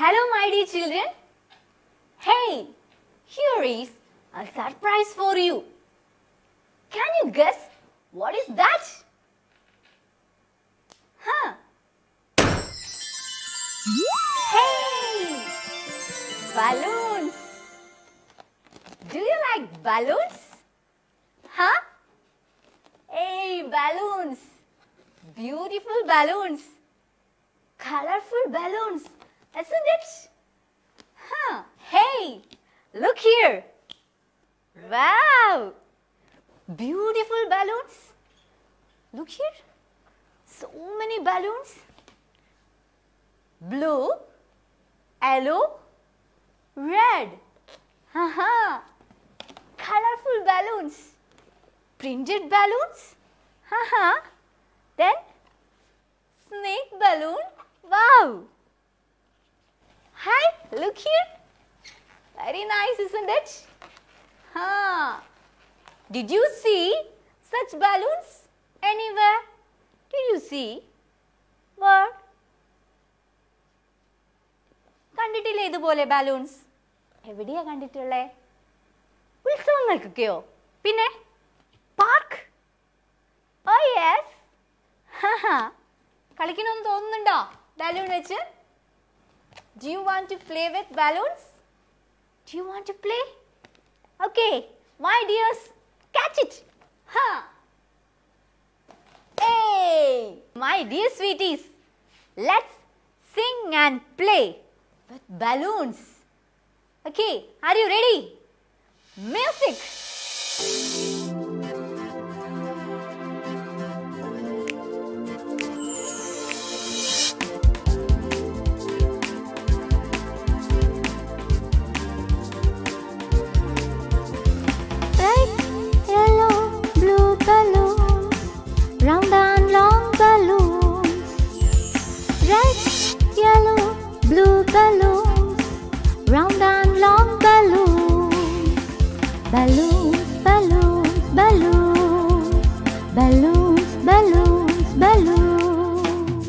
Hello my dear children. Hey, here is a surprise for you. Can you guess what is that? Huh? Hey, balloons. Do you like balloons? Huh? Hey, balloons. Beautiful balloons. Colorful balloons. Isn't it? Huh. Hey, look here. Wow. Beautiful balloons. Look here. So many balloons. Blue, yellow, red. Haha. Colorful balloons. Printed balloons. Haha. Then snake balloon. Wow. Hi, look here. Very nice, isn't it? Huh. Did you see such balloons anywhere? Did you see? What? കണ്ടിട്ടില്ലേ ഇതുപോലെ ബാലൂൺസ്? എവിടെയാ കണ്ടിട്ടുള്ളേ? ഉത്സവങ്ങൾക്കൊക്കെയോ? പിന്നെ park? ഓ yes. കളിക്കണമെന്ന് തോന്നുന്നുണ്ടോ ബാലൂൺ വെച്ച്? Do you want to play with balloons? Do you want to play? Okay, my dears, catch it. Huh. Hey, my dear sweeties, let's sing and play with balloons. Okay, are you ready? Music. Balloons, balloons, balloons, balloons, balloons, balloons.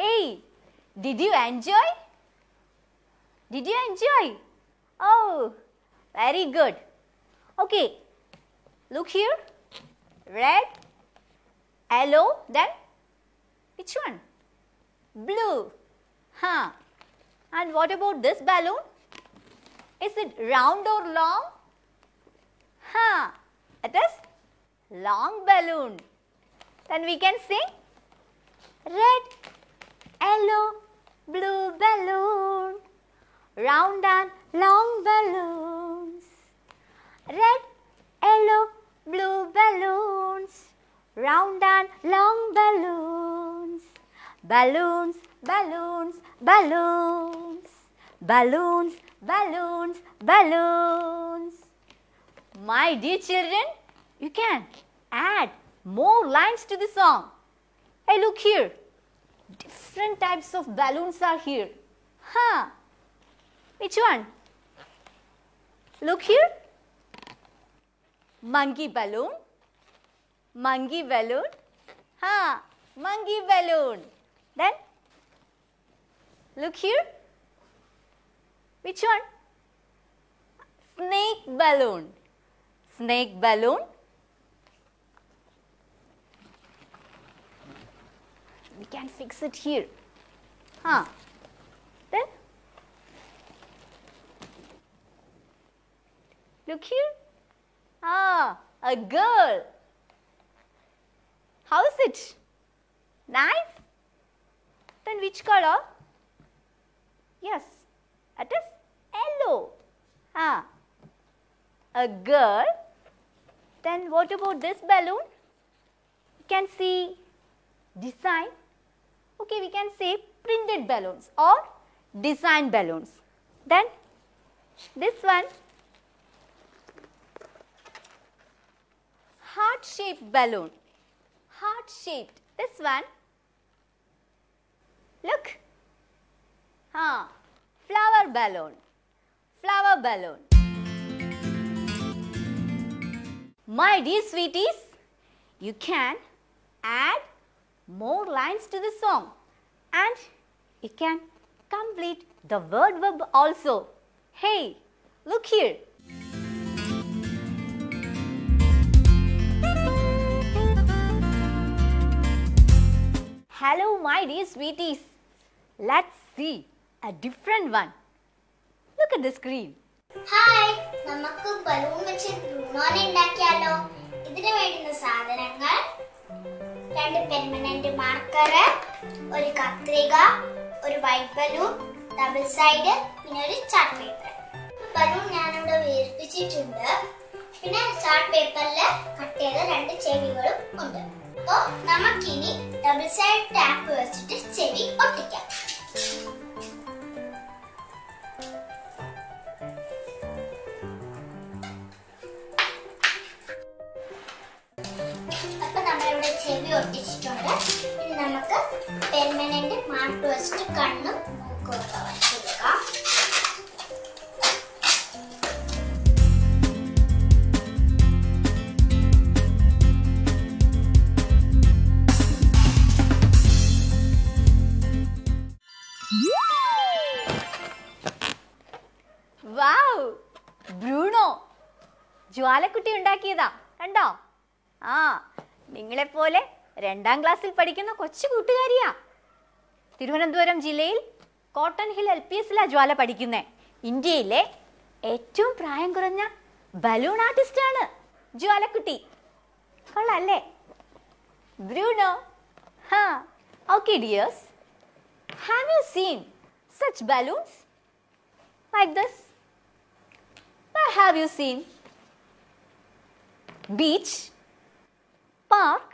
Hey, did you enjoy? Did you enjoy? Oh, very good. Okay, look here. Red, yellow, then which one? Blue. Huh. And what about this balloon? Is it round or long? Huh. It is long balloon. Then we can sing red, yellow, blue balloon. Round and long balloons. Red, yellow, blue balloons. Round and long balloons. Balloons, balloons, balloons. Balloons, balloons, balloons. My dear children, you can add more lines to the song. Hey, look here. Different types of balloons are here. Huh. Which one? Look here. Monkey balloon. Monkey balloon. Ha, monkey balloon. Then look here. Which one? Snake balloon. Snake balloon. We can fix it here. Huh. Then look here. Ah, a girl. How is it? Nice? Then which color? Yes, it is yellow. Ah, a girl. Then what about this balloon? You can see design Okay, we can say printed balloons or design balloons. Then this one, heart-shaped balloon. Heart-shaped. This one, look. Flower balloon. Flower balloon. My dear sweeties, you can add more lines to the song and you can complete the word verb also. Hey, look here. Hello my dear sweeties. Let's see a different one. Look at the screen. Hi, നമുക്ക് balloon വെച്ച് ബ്രൂണോനെ ഉണ്ടാക്കിയാലോ? ഇതിന് വേണ്ടുന്ന സാധനങ്ങൾ 2 permanent marker, ഒരു കത്രിക, ഒരു white balloon, double side, പിന്നെ ഒരു ചാർട്ട് പേപ്പർ. ബലൂൺ ഞാനിവിടെ വേർപ്പിച്ചിട്ടുണ്ട്. പിന്നെ ചാർട്ട് പേപ്പറിൽ കട്ട് ചെയ്ത 2 ചെവികളും ഉണ്ട്. അപ്പോൾ നമുക്കിനി ഡബിൾ സൈഡ് ടാപ്പ് വെച്ചിട്ട് ചെവി ഒട്ടിക്കാം. ചെവി ഒട്ടിച്ചിട്ടുണ്ട്. ഇനി നമുക്ക് പെർമനന്റ് മാർക്ക് വെച്ചിട്ട് കണ്ണും മൂക്കൊക്കെ വരച്ചെടുക്കാം. Wow! ബ്രൂണോ ജ്വാലക്കുട്ടി ഉണ്ടാക്കിയതാ. കണ്ടോ? നിങ്ങളെപ്പോലെ 2ാം ക്ലാസ്സിൽ പഠിക്കുന്ന കൊച്ചു കൂട്ടുകാരിയാ. തിരുവനന്തപുരം ജില്ലയിൽ കോട്ടൺ ഹിൽ LPSലാ ജ്വാല പഠിക്കുന്നേ. ഇന്ത്യയിലെ ഏറ്റവും പ്രായം കുറഞ്ഞ ബലൂൺ ആർട്ടിസ്റ്റ് ആണ് ജ്വാലക്കുട്ടി. കൊള്ളാല്ലേ? Bruno. Okay dears, have you seen such balloons like this? Where have you seen? Beach, park,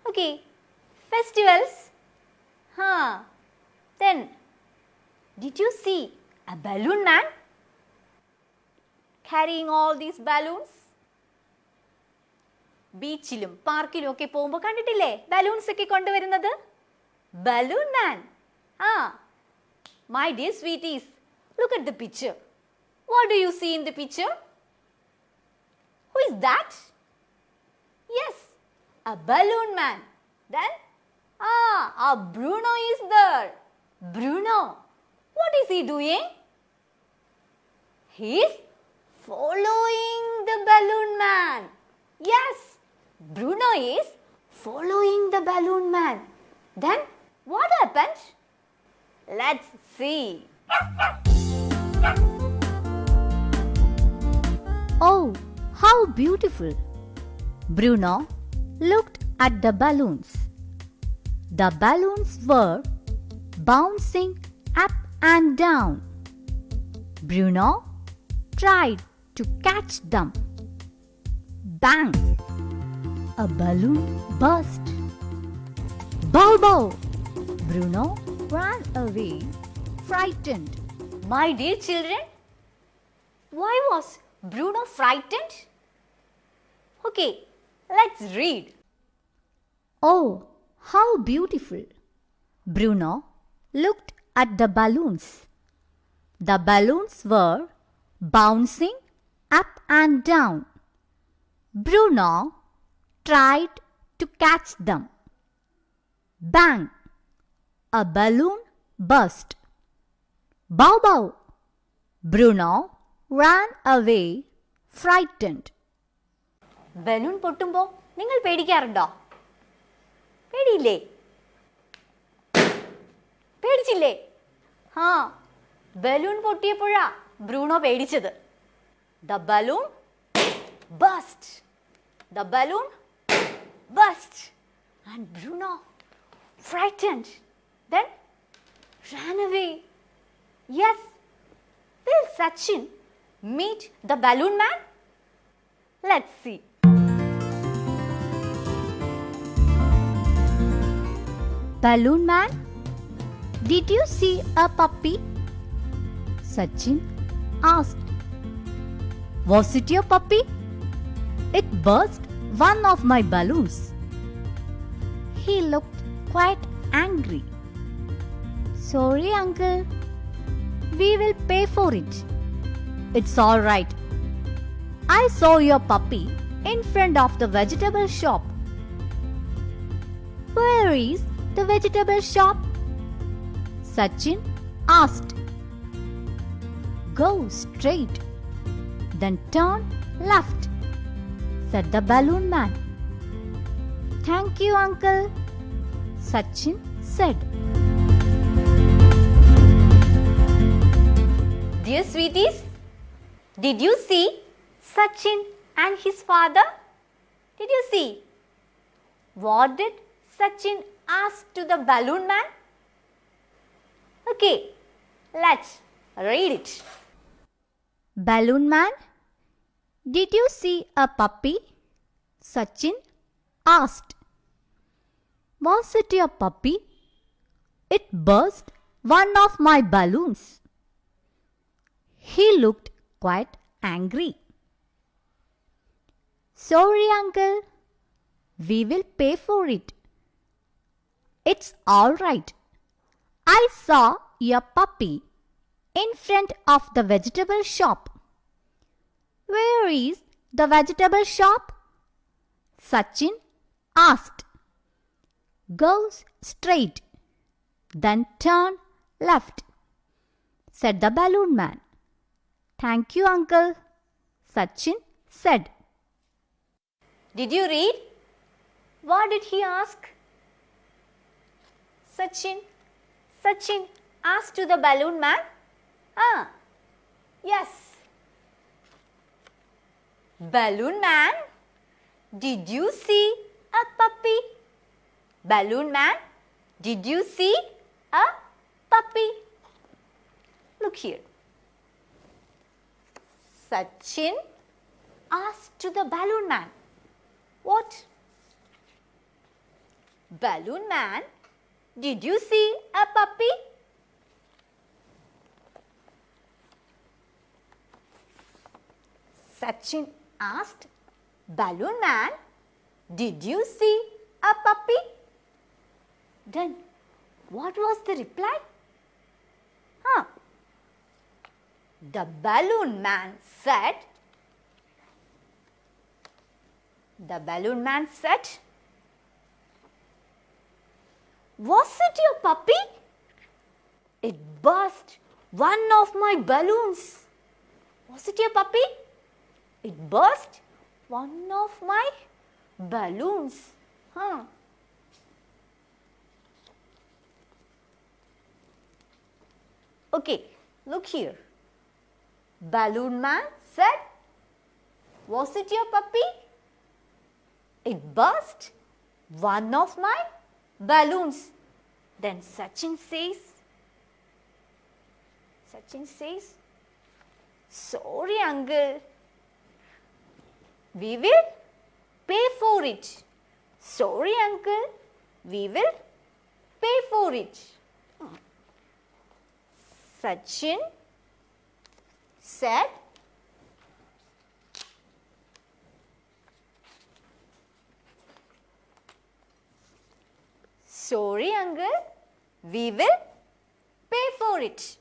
okay, festivals. Then did you see a balloon man carrying all these balloons? ബീച്ചിലും പാർക്കിലും ഒക്കെ പോകുമ്പോൾ കണ്ടിട്ടില്ലേ balloons ഒക്കെ കൊണ്ടുവരുന്നത്? Balloon man. My dear sweeties, look at the picture. What do you see in the picture? Who is that? Yes, a balloon man. Then, our Bruno is there. Bruno, what is he doing? He is following the balloon man. Yes, Bruno is following the balloon man. Then, what happened? Let's see. Oh, how beautiful! Bruno looked at the balloons. The balloons were bouncing up and down. Bruno tried to catch them. Bang! A balloon burst. Bow bow! Bruno ran away, frightened. My dear children, why was Bruno frightened? Okay, let's read. Oh, how beautiful! Bruno looked at the balloons. The balloons were bouncing up and down. Bruno tried to catch them. Bang! A balloon burst. Bow bow! Bruno ran away, frightened. Balloon പൊട്ടുമ്പോൾ നിങ്ങൾ പേടിക്കാറുണ്ടോ? പേടിയില്ലേ? പേടിച്ചില്ലേ? Balloon പൊട്ടിയപ്പോഴാ Bruno പേടിച്ചത്. The balloon burst. The balloon burst. And Bruno frightened. Then ran away. Yes. Will Sachin meet the balloon man? Let's see. Balloon man, did you see a puppy? Sachin asked. Was it your puppy? It burst one of my balloons. He looked quite angry. Sorry, uncle. We will pay for it. It's all right. I saw your puppy in front of the vegetable shop. Where is the vegetable shop? Sachin asked. Go straight, then turn left, said the balloon man. Thank you, uncle, Sachin said. Dear sweeties, did you see Sachin and his father? Did you see? What did Sachin ask to the balloon man? Okay, let's read it. Balloon man, did you see a puppy? Sachin asked. Was it your puppy? It burst one of my balloons. He looked quite angry. Sorry, uncle. We will pay for it. It's all right. I saw your puppy in front of the vegetable shop. Where is the vegetable shop? Sachin asked. Go straight, then turn left, said the balloon man. Thank you, uncle, Sachin said. Did you read? What did he ask? Sachin asked to the balloon man. Yes. Balloon man, did you see a puppy? Balloon man, did you see a puppy? Look here. Sachin asked to the balloon man. What? Balloon man, did you see a puppy? Sachin asked, Balloon man, did you see a puppy? Then, what was the reply? The balloon man said, was it your puppy? It burst one of my balloons. Was it your puppy? It burst one of my balloons. Okay, look here. Balloon man said, was it your puppy? It burst one of my balloons. Then Sachin says, sorry uncle, we will pay for it. Sorry uncle, we will pay for it. Sachin said, sorry uncle, we will pay for it.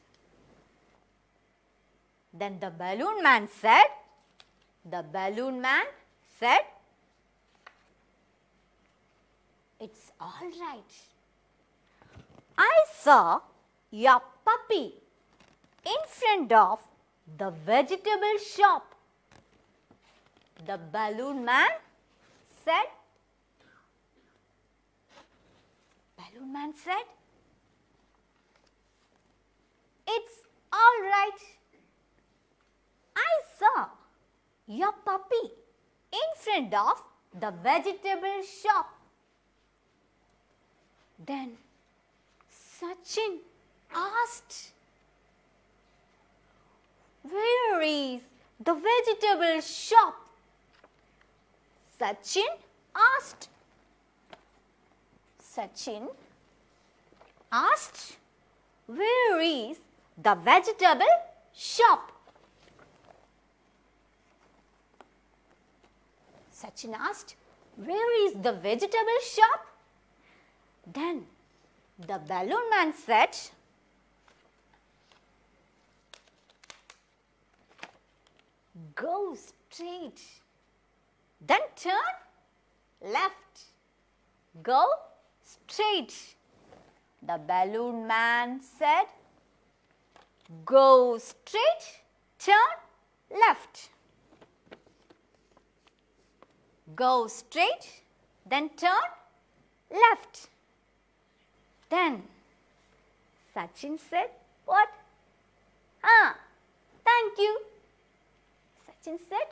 Then the balloon man said, it's all right. I saw your puppy in front of the vegetable shop. The balloon man said, it's all right. I saw your puppy in front of the vegetable shop. Then Sachin asked, where is the vegetable shop? Sachin asked. asked, where is the vegetable shop? Sachin asked, where is the vegetable shop? Then the balloon man said, go straight, then turn left. Go straight. The balloon man said, go straight, turn left. Go straight, then turn left. Then Sachin said, what? Thank you. Sachin said,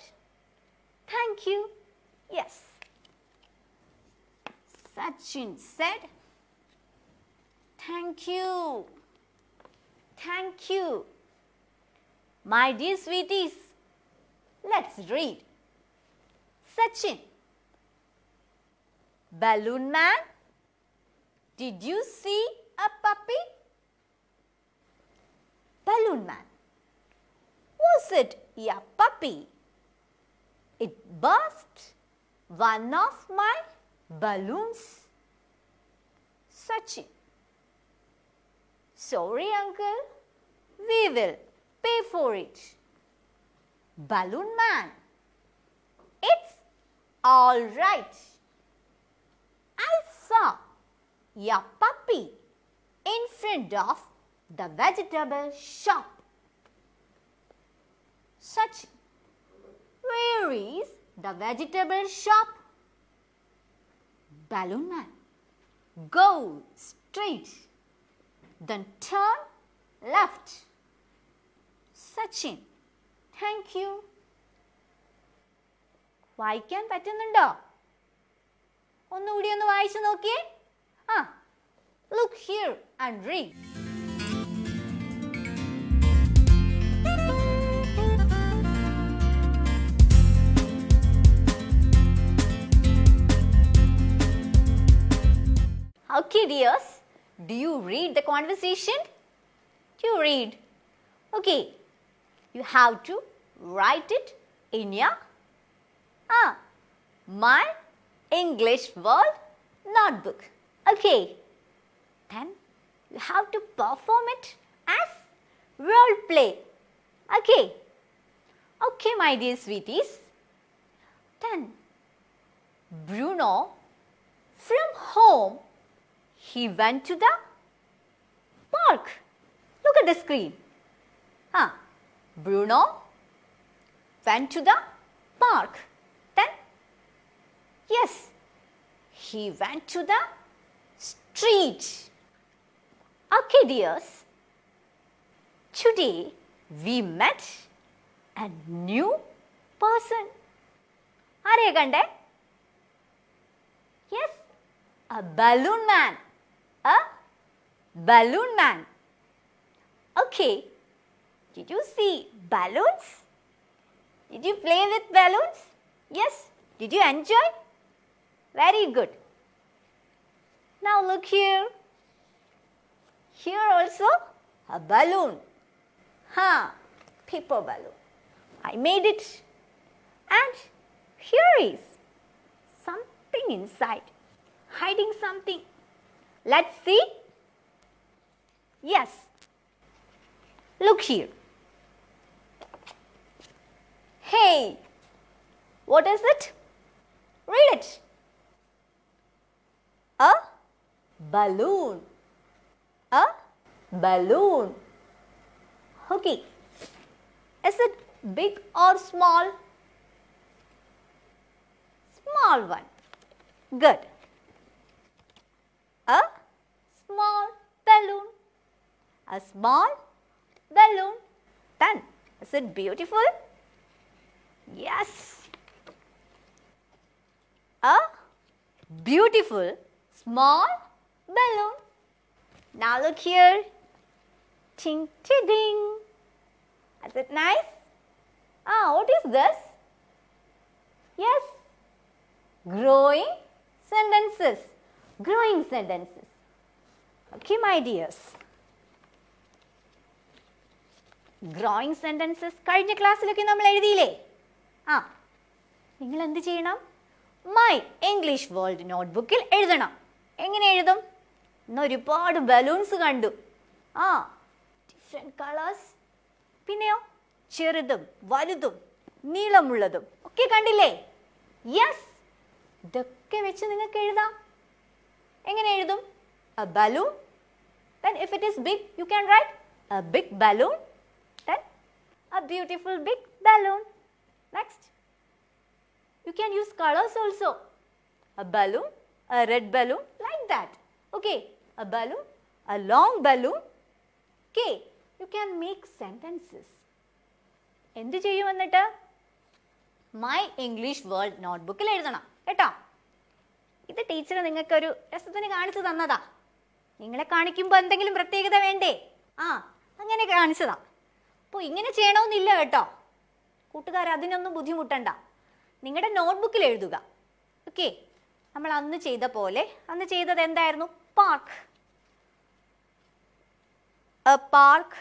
thank you. Yes. Sachin said, thank you. Thank you. My dear sweeties, let's read. Sachin, balloon man, did you see a puppy? Balloon man, was it a puppy? It burst one of my balloons. Sachin, sorry uncle, we will pay for it. Balloon man, it's all right. I saw a puppy in front of the vegetable shop. Sachin, where is the vegetable shop? Balloon man, go straight, then turn left. Sachin, thank you. വായിക്കാൻ പറ്റുന്നുണ്ടോ? ഒന്നുകൂടി ഒന്ന് വായിച്ചു നോക്കിയേ. Look here and read. Okay, dears. Do you read the conversation? Do you read? Okay. You have to write it in your my English word notebook. Okay. Then you have to perform it as role play. Okay. Okay, my dear sweeties. Then Bruno from home, he went to the park. Look at the screen. Bruno went to the park. Then, yes, he went to the street. Okay, dears. Today, we met a new person. ആരെയാ കണ്ടേ? Yes, a balloon man. A balloon man. Okay, did you see balloons? Did you play with balloons? Yes, did you enjoy? Very good. Now look here. Here also a balloon. Paper balloon. I made it. And here is something inside, hiding something. Let's see. Yes. Look here. Hey, what is it? Read it. A balloon. A balloon. Okay. Is it big or small? Small one. Good. A small balloon. A small balloon. Then, is it beautiful? Yes. A beautiful small balloon. Now look here. Ting, ting, ding. Is it nice? What is this? Yes. Growing sentences. Growing sentences. Okay, my dears. Growing sentences കഴിഞ്ഞ ക്ലാസ്സിലൊക്കെ നമ്മൾ എഴുതിയില്ലേ? നിങ്ങൾ എന്ത് ചെയ്യണം? My English world നോട്ട്ബുക്കിൽ എഴുതണം. എങ്ങനെ എഴുതും? ഇന്ന് ഒരുപാട് ബലൂൺസ് കണ്ടു. Different colours. പിന്നെയോ ചെറുതും വലുതും നീളമുള്ളതും ഒക്കെ കണ്ടില്ലേ? യെസ്, ഇതൊക്കെ വെച്ച് നിങ്ങൾക്ക് എഴുതാം. എങ്ങനെ എഴുതും? A balloon. Then if it is big, you can write a big balloon. Then a beautiful big balloon. Next, you can use colors also. A balloon, a red balloon, like that. Okay, a balloon, a long balloon. Okay, you can make sentences. എന്ത് ചെയ്യും എന്നിട്ട്? My English world നോട്ട്ബുക്കിൽ എഴുതണം കേട്ടോ. ഇത് teacher നിങ്ങൾക്കൊരു രസത്തിന് കാണിച്ചു തന്നതാ. നിങ്ങളെ കാണിക്കുമ്പോൾ എന്തെങ്കിലും പ്രത്യേകത വേണ്ടേ? അങ്ങനെ കാണിച്ചതാ. അപ്പോൾ ഇങ്ങനെ ചെയ്യണമെന്നില്ല കേട്ടോ കൂട്ടുകാർ, അതിനൊന്നും ബുദ്ധിമുട്ടണ്ട. നിങ്ങളുടെ നോട്ട്ബുക്കിൽ എഴുതുക. ഓക്കെ, നമ്മൾ അന്ന് ചെയ്ത പോലെ. അന്ന് ചെയ്തത് എന്തായിരുന്നു? Park. A park,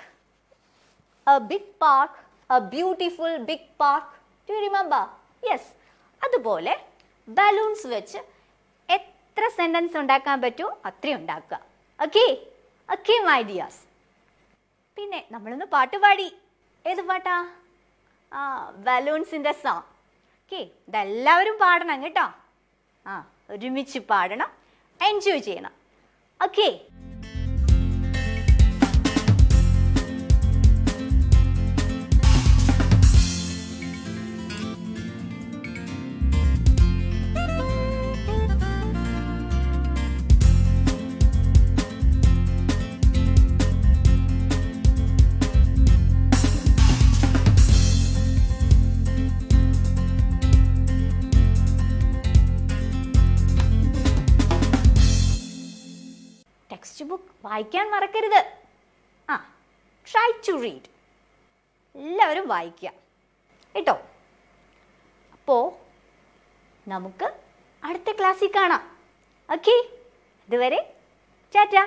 a big park, a beautiful big park. Do you remember? Yes. അതുപോലെ ബലൂൺസ് വെച്ച് എത്ര സെന്റൻസ് ഉണ്ടാക്കാൻ പറ്റുമോ അത്രയും ഉണ്ടാക്കുക. Okay okay my dears. പിന്നെ നമ്മളൊന്ന് പാട്ട് പാടി. ഏത് പാട്ടാ? ബലൂൺസിൻ്റെ സോങ്. ഓക്കെ, ഇതെല്ലാവരും പാടണം കേട്ടോ. ഒരുമിച്ച് പാടണം, എൻജോയ് ചെയ്യണം. ഓക്കെ. ടെക്സ്റ്റ് ബുക്ക് വായിക്കാൻ മറക്കരുത്. Try to read. എല്ലാവരും വായിക്കുക കേട്ടോ. അപ്പോൾ നമുക്ക് അടുത്ത ക്ലാസ്സിൽ കാണാം. ഓക്കെ, ഇതുവരെ ടാറ്റാ.